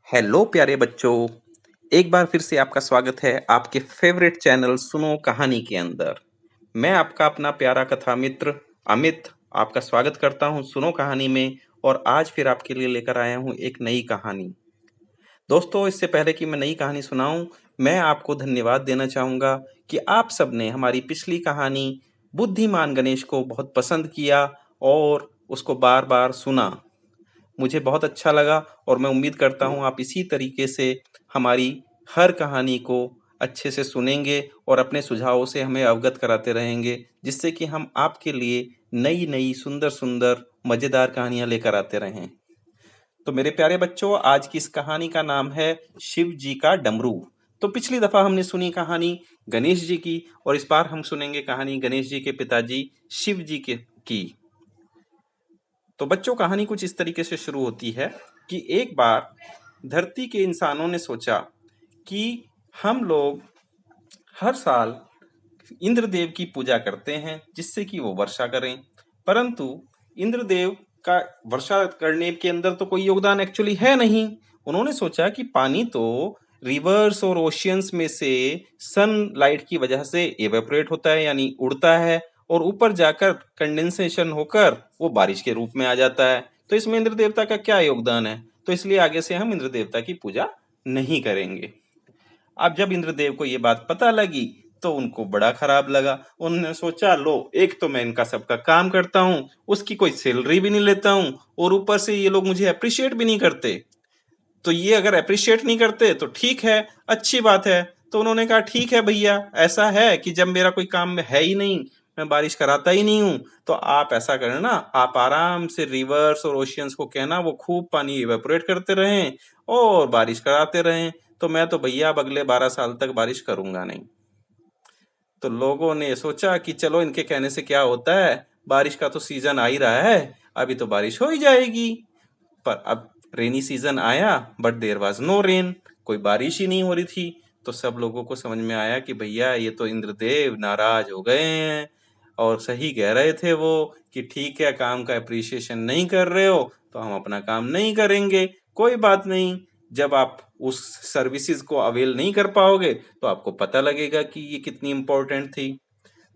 Hello प्यारे बच्चों। एक बार फिर से आपका स्वागत है आपके फेवरेट चैनल सुनो कहानी के अंदर। मैं आपका अपना प्यारा कथा मित्र अमित आपका स्वागत करता हूं सुनो कहानी में। और आज फिर आपके लिए लेकर आया हूं एक नई कहानी। दोस्तों, इससे पहले कि मैं नई कहानी सुनाऊं, मैं आपको धन्यवाद देना चाहूंगा कि आप सबने हमारी पिछली कहानी बुद्धिमान गणेश को बहुत पसंद किया और उसको बार बार सुना। मुझे बहुत अच्छा लगा और मैं उम्मीद करता हूँ आप इसी तरीके से हमारी हर कहानी को अच्छे से सुनेंगे और अपने सुझावों से हमें अवगत कराते रहेंगे, जिससे कि हम आपके लिए नई नई सुंदर सुंदर मज़ेदार कहानियाँ लेकर आते रहें। तो मेरे प्यारे बच्चों, आज की इस कहानी का नाम है शिव जी का डमरू। तो पिछली दफा हमने सुनी कहानी गणेश जी की और इस बार हम सुनेंगे कहानी गणेश जी के पिताजी शिव जी के की। तो बच्चों, कहानी कुछ इस तरीके से शुरू होती है कि एक बार धरती के इंसानों ने सोचा कि हम लोग हर साल इंद्रदेव की पूजा करते हैं जिससे कि वो वर्षा करें, परंतु इंद्रदेव का वर्षा करने के अंदर तो कोई योगदान एक्चुअली है नहीं। उन्होंने सोचा कि पानी तो रिवर्स और ओशियंस में से सनलाइट की वजह से एवेपोरेट होता है, यानी उड़ता है, और ऊपर जाकर कंडेंसेशन होकर वो बारिश के रूप में आ जाता है। तो इसमें इंद्र देवता का क्या योगदान है? तो इसलिए आगे से हम इंद्र देवता की पूजा नहीं करेंगे। अब जब इंद्रदेव को ये बात पता लगी तो उनको बड़ा खराब लगा। उन्होंने सोचा, लो, एक तो मैं इनका सबका काम करता हूँ, उसकी कोई सैलरी भी नहीं लेता हूँ, और ऊपर से ये लोग मुझे अप्रिशिएट भी नहीं करते। तो ये अगर अप्रिशिएट नहीं करते तो ठीक है, अच्छी बात है। तो उन्होंने कहा, ठीक है भैया, ऐसा है कि जब मेरा कोई काम है ही नहीं, मैं बारिश कराता ही नहीं हूँ, तो आप ऐसा करना, आप आराम से रिवर्स और ओशियंस को कहना वो खूब पानी इवेपोरेट करते रहें और बारिश कराते रहें। तो मैं तो भैया अब अगले 12 साल तक बारिश करूंगा नहीं। तो लोगों ने सोचा कि चलो, इनके कहने से क्या होता है, बारिश का तो सीजन आ ही रहा है, अभी तो बारिश हो ही जाएगी। पर अब रेनी सीजन आया, but there was no rain, कोई बारिश ही नहीं हो रही थी। तो सब लोगों को समझ में आया कि भैया ये तो इंद्रदेव नाराज हो गए हैं, और सही कह रहे थे वो कि ठीक है, काम का अप्रिसिएशन नहीं कर रहे हो तो हम अपना काम नहीं करेंगे। कोई बात नहीं, जब आप उस सर्विसेज को अवेल नहीं कर पाओगे तो आपको पता लगेगा कि ये कितनी इम्पोर्टेंट थी।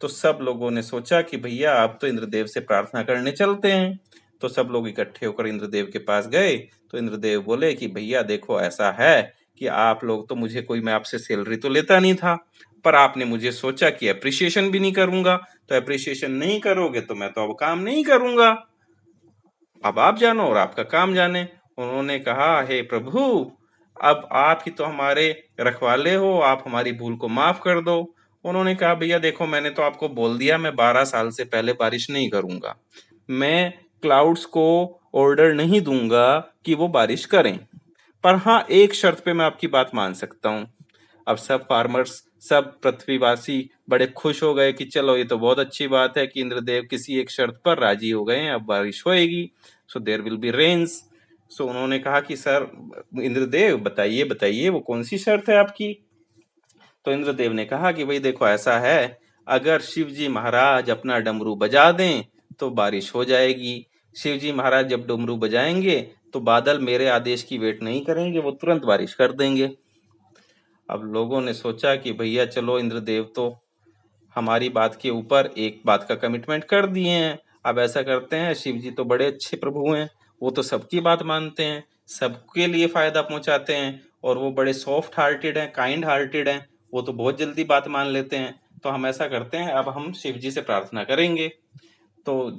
तो सब लोगों ने सोचा कि भैया आप तो इंद्रदेव से प्रार्थना करने चलते हैं। तो सब लोग इकट्ठे होकर इंद्रदेव के पास गए। तो इंद्रदेव बोले कि भैया देखो, ऐसा है कि आप लोग तो मुझे कोई, मैं आपसे सैलरी तो लेता नहीं था, पर आपने मुझे सोचा कि अप्रिसिएशन भी नहीं करूंगा, तो अप्रिसिएशन नहीं करोगे तो मैं तो अब काम नहीं करूंगा। अब आप जानो और आपका काम जाने। उन्होंने कहा, हे प्रभु, अब आप ही तो हमारे रखवाले हो, आप हमारी भूल को माफ कर दो। उन्होंने कहा, भैया देखो, मैंने तो आपको बोल दिया मैं 12 साल से पहले बारिश नहीं करूंगा। मैं क्लाउड्स को ऑर्डर नहीं दूंगा कि वो बारिश करें, पर हाँ, एक शर्त पे मैं आपकी बात मान सकता हूँ। अब सब फार्मर्स, सब पृथ्वीवासी बड़े खुश हो गए कि चलो, ये तो बहुत अच्छी बात है कि इंद्रदेव किसी एक शर्त पर राजी हो गए हैं, अब बारिश होएगी, so there will be rains. So उन्होंने कहा कि सर, इंद्रदेव बताइए बताइए, वो कौन सी शर्त है आपकी? तो इंद्रदेव ने कहा कि भाई देखो, ऐसा है, अगर शिव जी महाराज अपना डमरू बजा दें तो बारिश हो जाएगी। शिव जी महाराज जब डमरू बजाएंगे तो बादल मेरे आदेश की वेट नहीं करेंगे, वो तुरंत बारिश कर देंगे। अब लोगों ने सोचा कि भैया चलो, इंद्रदेव तो हमारी बात के ऊपर एक बात का कमिटमेंट कर दिए हैं, अब ऐसा करते हैं, शिव जी तो बड़े अच्छे प्रभु हैं, वो तो सबकी बात मानते हैं, सबके लिए फायदा पहुंचाते हैं, और वो बड़े सॉफ्ट हार्टेड हैं, काइंड हार्टेड हैं, वो तो बहुत जल्दी बात मान लेते हैं। तो हम ऐसा करते हैं, अब हम शिव जी से प्रार्थना करेंगे। तो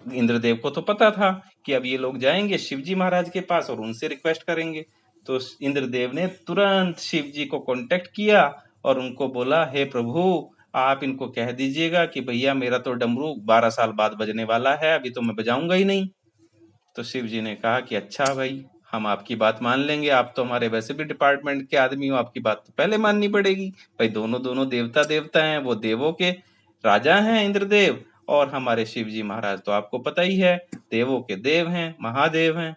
इंद्रदेव को तो पता था कि अब ये लोग जाएंगे शिव जी महाराज के पास और उनसे रिक्वेस्ट करेंगे। तो इंद्रदेव ने तुरंत शिव जी को कांटेक्ट किया और उनको बोला, हे प्रभु, आप इनको कह दीजिएगा कि भैया मेरा तो डमरू 12 साल बाद बजने वाला है, अभी तो मैं बजाऊंगा ही नहीं। तो शिव जी ने कहा कि अच्छा भाई, हम आपकी बात मान लेंगे, आप तो हमारे वैसे भी डिपार्टमेंट के आदमी हो, आपकी बात तो पहले माननी पड़ेगी। भाई दोनों दोनों देवता देवता हैं, वो देवों के राजा हैं इंद्रदेव, और हमारे शिव जी महाराज तो आपको पता ही है, देवों के देव हैं, महादेव हैं।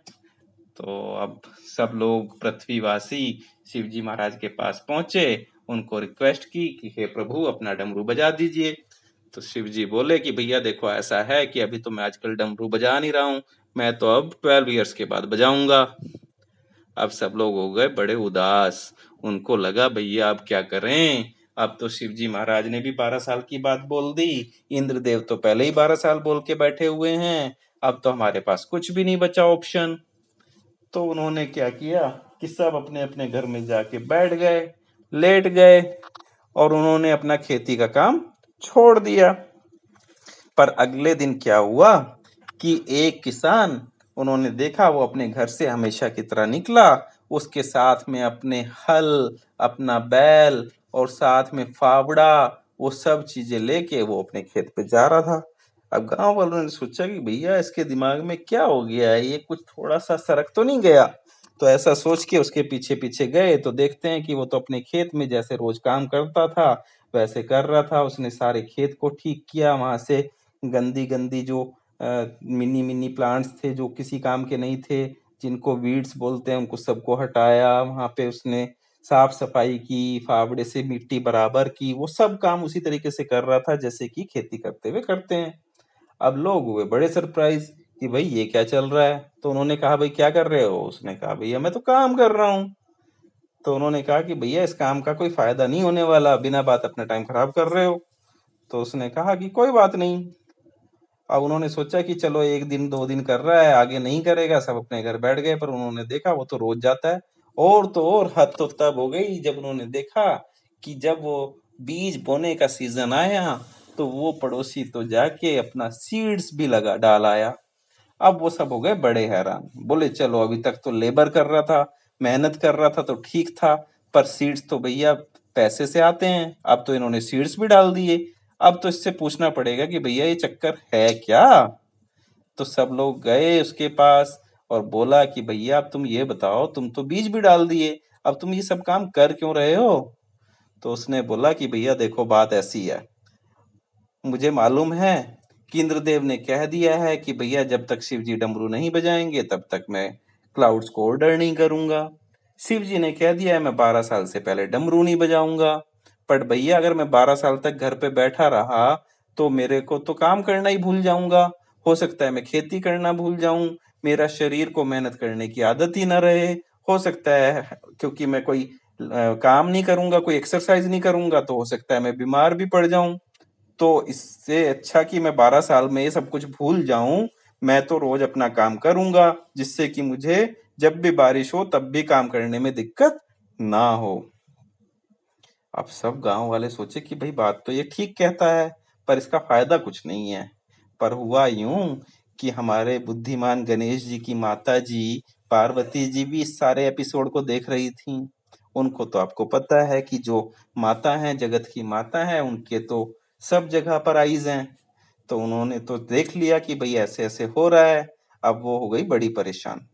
तो अब सब लोग पृथ्वीवासी शिव जी महाराज के पास पहुंचे, उनको रिक्वेस्ट की कि हे प्रभु, अपना डमरू बजा दीजिए। तो शिव जी बोले कि भैया देखो, ऐसा है कि अभी तो मैं आजकल डमरू बजा नहीं रहा हूँ, मैं तो अब 12 इयर्स के बाद बजाऊंगा। अब सब लोग हो गए बड़े उदास। उनको लगा भैया अब क्या करें। अब तो शिव जी महाराज ने भी 12 साल की बात बोल दी। इंद्रदेव तो पहले ही 12 साल बोल के बैठे हुए हैं। अब तो हमारे पास कुछ भी नहीं बचा ऑप्शन। तो उन्होंने क्या किया कि सब अपने अपने घर में जाके बैठ गए, लेट गए और उन्होंने अपना खेती का काम छोड़ दिया। पर अगले दिन क्या हुआ कि एक किसान, उन्होंने देखा वो अपने घर से हमेशा की तरह निकला। उसके साथ में अपने हल, अपना बैल और साथ में फावड़ा, वो सब चीजें लेके वो अपने खेत पे जा रहा था। अब गांव वालों ने सोचा कि भैया इसके दिमाग में क्या हो गया है, ये कुछ थोड़ा सा सरक तो नहीं गया। तो ऐसा सोच के उसके पीछे पीछे गए तो देखते हैं कि वो तो अपने खेत में जैसे रोज काम करता था वैसे कर रहा था। उसने सारे खेत को ठीक किया, वहां से गंदी गंदी जो मिनी मिनी प्लांट्स थे जो किसी काम के नहीं थे, जिनको वीड्स बोलते हैं, उनको सबको हटाया। वहां पे उसने साफ सफाई की, फावड़े से मिट्टी बराबर की। वो सब काम उसी तरीके से कर रहा था जैसे कि खेती करते हुए करते हैं। अब लोग हुए बड़े सरप्राइज कि भाई ये क्या चल रहा है। तो उन्होंने कहा भाई क्या कर रहे हो। उसने कहा भैया मैं तो काम कर रहा हूँ। तो उन्होंने कहा कि भैया इस काम का कोई फायदा नहीं होने वाला, बिना बात अपना टाइम खराब कर रहे हो। तो उसने कहा कि कोई बात नहीं। अब उन्होंने सोचा कि चलो एक दिन दो दिन कर रहा है, आगे नहीं करेगा। सब अपने घर बैठ गए। पर उन्होंने देखा वो तो रोज जाता है। और तो और हद तो तब हो गई जब उन्होंने देखा कि जब वो बीज बोने का सीजन आया तो वो पड़ोसी तो जाके अपना सीड्स भी लगा डाल आया। अब वो सब हो गए बड़े हैरान। बोले चलो अभी तक तो लेबर कर रहा था, मेहनत कर रहा था तो ठीक था, पर सीड्स तो भैया पैसे से आते हैं। अब तो इन्होंने सीड्स भी डाल दिए। अब तो इससे पूछना पड़ेगा कि भैया ये चक्कर है क्या। तो सब लोग गए उसके पास और बोला कि भैया अब तुम ये बताओ, तुम तो बीज भी डाल दिए, अब तुम ये सब काम कर क्यों रहे हो। तो उसने बोला कि भैया देखो बात ऐसी है, मुझे मालूम है कि इंद्रदेव ने कह दिया है कि भैया जब तक शिव जी डमरू नहीं बजाएंगे तब तक मैं क्लाउड्स को ऑर्डर नहीं करूंगा। शिव जी ने कह दिया है मैं 12 साल से पहले डमरू नहीं बजाऊंगा। पर भैया अगर मैं 12 साल तक घर पे बैठा रहा तो मेरे को तो काम करना ही भूल जाऊंगा। हो सकता है मैं खेती करना भूल जाऊं, मेरा शरीर को मेहनत करने की आदत ही ना रहे। हो सकता है क्योंकि मैं कोई काम नहीं करूंगा, कोई एक्सरसाइज नहीं करूंगा, तो हो सकता है मैं बीमार भी पड़ जाऊं। तो इससे अच्छा कि मैं 12 साल में ये सब कुछ भूल जाऊं, मैं तो रोज अपना काम करूंगा जिससे कि मुझे जब भी बारिश हो तब भी काम करने में दिक्कत ना हो। अब सब गांव वाले सोचे कि भाई बात तो ये ठीक कहता है, पर इसका फायदा कुछ नहीं है। पर हुआ यूं कि हमारे बुद्धिमान गणेश जी की माता जी पार्वती जी भी इस सारे एपिसोड को देख रही थी। उनको तो आपको पता है कि जो माता है, जगत की माता है, उनके तो सब जगह पर आईज हैं। तो उन्होंने तो देख लिया कि भाई ऐसे ऐसे हो रहा है। अब वो हो गई बड़ी परेशान।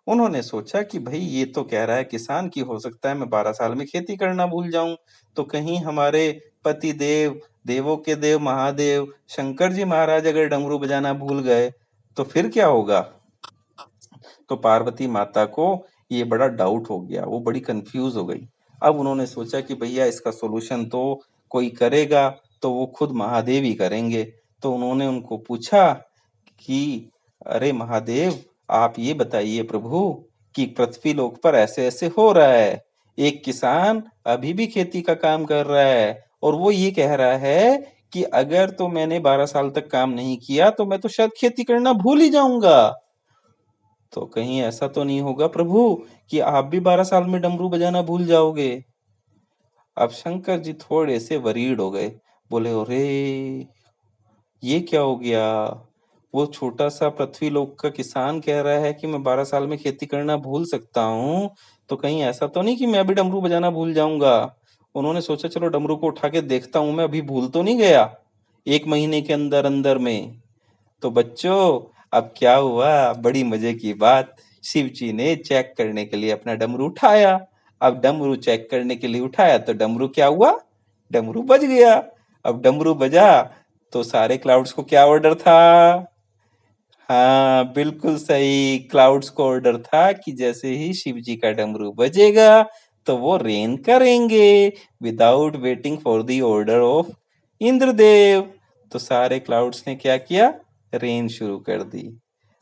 उन्होंने सोचा कि भाई ये तो कह रहा है किसान की हो सकता है मैं 12 साल में खेती करना भूल जाऊं, तो कहीं हमारे पति देव, देवों के देव महादेव शंकर जी महाराज अगर डमरू बजाना भूल गए तो फिर क्या होगा। तो पार्वती माता को ये बड़ा डाउट हो गया, वो बड़ी कंफ्यूज हो गई। अब उन्होंने सोचा कि भैया इसका सोल्यूशन तो कोई करेगा तो वो खुद महादेव ही करेंगे। तो उन्होंने उनको पूछा कि अरे महादेव, आप ये बताइए प्रभु कि पृथ्वी लोक पर ऐसे ऐसे हो रहा है, एक किसान अभी भी खेती का काम कर रहा है और वो ये कह रहा है कि अगर तो मैंने 12 साल तक काम नहीं किया तो मैं तो शायद खेती करना भूल ही जाऊंगा। तो कहीं ऐसा तो नहीं होगा प्रभु कि आप भी 12 साल में डमरू बजाना भूल जाओगे। अब शंकर जी थोड़े से वरीड हो गए। बोले अरे ये क्या हो गया। वो छोटा सा पृथ्वी लोक का किसान कह रहा है कि मैं 12 साल में खेती करना भूल सकता हूँ, तो कहीं ऐसा तो नहीं कि मैं भी डमरू बजाना भूल जाऊंगा। उन्होंने सोचा चलो डमरू को उठा के देखता हूं, मैं अभी भूल तो नहीं गया 1 महीने के अंदर अंदर में। तो बच्चों अब क्या हुआ, बड़ी मजे की बात, शिव जी ने चेक करने के लिए अपना डमरू उठाया। अब डमरू चेक करने के लिए उठाया तो डमरू क्या हुआ, डमरू बज गया। अब डमरू बजा तो सारे क्लाउड्स को क्या ऑर्डर था। हाँ बिल्कुल सही, क्लाउड्स को ऑर्डर था कि जैसे ही शिव जी का डमरू बजेगा तो वो रेन करेंगे without waiting for the order of Indradev. तो सारे क्लाउड्स ने क्या किया, रेन शुरू कर दी।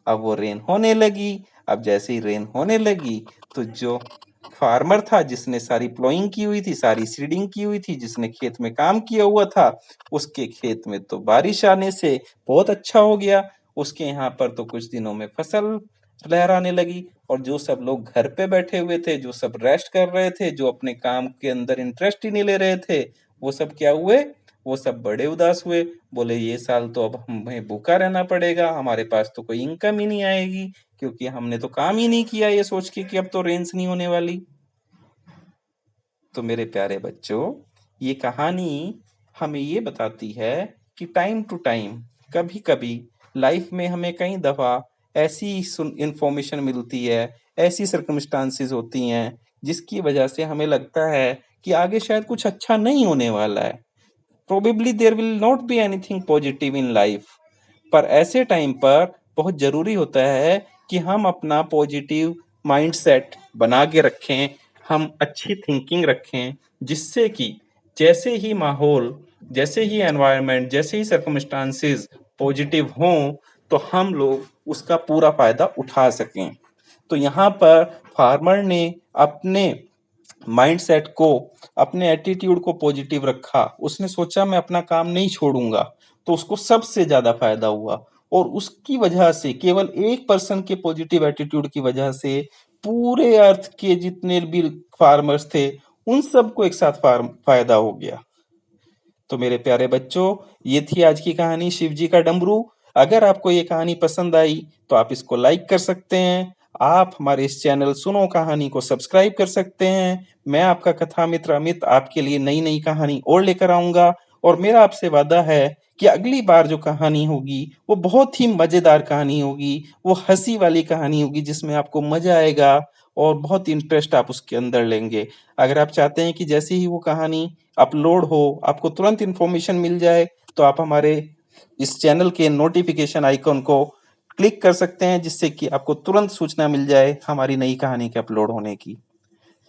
अब वो रेन होने लगी। अब जैसे ही रेन होने लगी तो जो फार्मर था, जिसने सारी प्लोइंग की हुई थी, सारी सीडिंग की हुई थी, जिसने खेत में काम किया हुआ था, उसके खेत में तो बारिश आने से बहुत अच्छा हो गया। उसके यहाँ पर तो कुछ दिनों में फसल लहराने लगी। और जो सब लोग घर पे बैठे हुए थे, जो सब रेस्ट कर रहे थे, जो अपने काम के अंदर इंटरेस्ट ही नहीं ले रहे थे, वो सब क्या हुए? वो सब बड़े उदास हुए। बोले ये साल तो अब हमें भूखा रहना पड़ेगा, हमारे पास तो कोई इनकम ही नहीं आएगी, क्योंकि हमने तो काम ही नहीं किया ये सोच के कि अब तो रेंज नहीं होने वाली। तो मेरे प्यारे बच्चों, ये कहानी हमें ये बताती है कि टाइम टू टाइम, कभी कभी लाइफ में हमें कई दफा ऐसी इंफॉर्मेशन मिलती है, ऐसी सर्कमस्टांसेस होती हैं जिसकी वजह से हमें लगता है कि आगे शायद कुछ अच्छा नहीं होने वाला है। Probably there will not be anything positive in life. पर ऐसे टाइम पर बहुत जरूरी होता है कि हम अपना पॉजिटिव माइंडसेट बना के रखें, हम अच्छी थिंकिंग रखें, जिससे कि जैसे ही माहौल, जैसे ही एनवायरनमेंट, जैसे ही सर्कमस्टांसेस पॉजिटिव हों, तो हम लोग उसका पूरा फायदा उठा सकें। तो यहाँ पर फार्मर ने अपने माइंडसेट को, अपने एटीट्यूड को पॉजिटिव रखा। उसने सोचा मैं अपना काम नहीं छोड़ूंगा, तो उसको सबसे ज्यादा फायदा हुआ। और उसकी वजह से, केवल एक पर्सन के पॉजिटिव एटीट्यूड की वजह से, पूरे अर्थ के जितने भी फार्मर्स थे उन सबको एक साथ फायदा हो गया। तो मेरे प्यारे बच्चों, ये थी आज की कहानी शिव जी का डमरू। अगर आपको ये कहानी पसंद आई तो आप इसको लाइक कर सकते हैं। आप हमारे इस चैनल सुनो कहानी को सब्सक्राइब कर सकते हैं। मैं आपका कथा मित्र अमित आपके लिए नई नई कहानी और लेकर आऊंगा। और मेरा आपसे वादा है कि अगली बार जो कहानी होगी वो बहुत ही मजेदार कहानी होगी, वो हंसी वाली कहानी होगी जिसमें आपको मजा आएगा और बहुत इंटरेस्ट आप उसके अंदर लेंगे। अगर आप चाहते हैं कि जैसे ही वो कहानी अपलोड हो आपको तुरंत इन्फॉर्मेशन मिल जाए, तो आप हमारे इस चैनल के नोटिफिकेशन आइकॉन को क्लिक कर सकते हैं, जिससे कि आपको तुरंत सूचना मिल जाए हमारी नई कहानी के अपलोड होने की।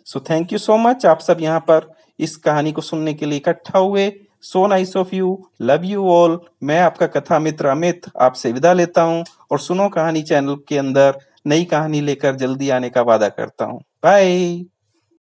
So thank you so much, आप सब यहाँ पर इस कहानी को सुनने के लिए इकट्ठा हुए। So nice of you, love you all. मैं आपका कथा मित्र अमित आपसे विदा लेता हूँ और सुनो कहानी चैनल के अंदर नई कहानी लेकर जल्दी आने का वादा करता हूँ। बाय।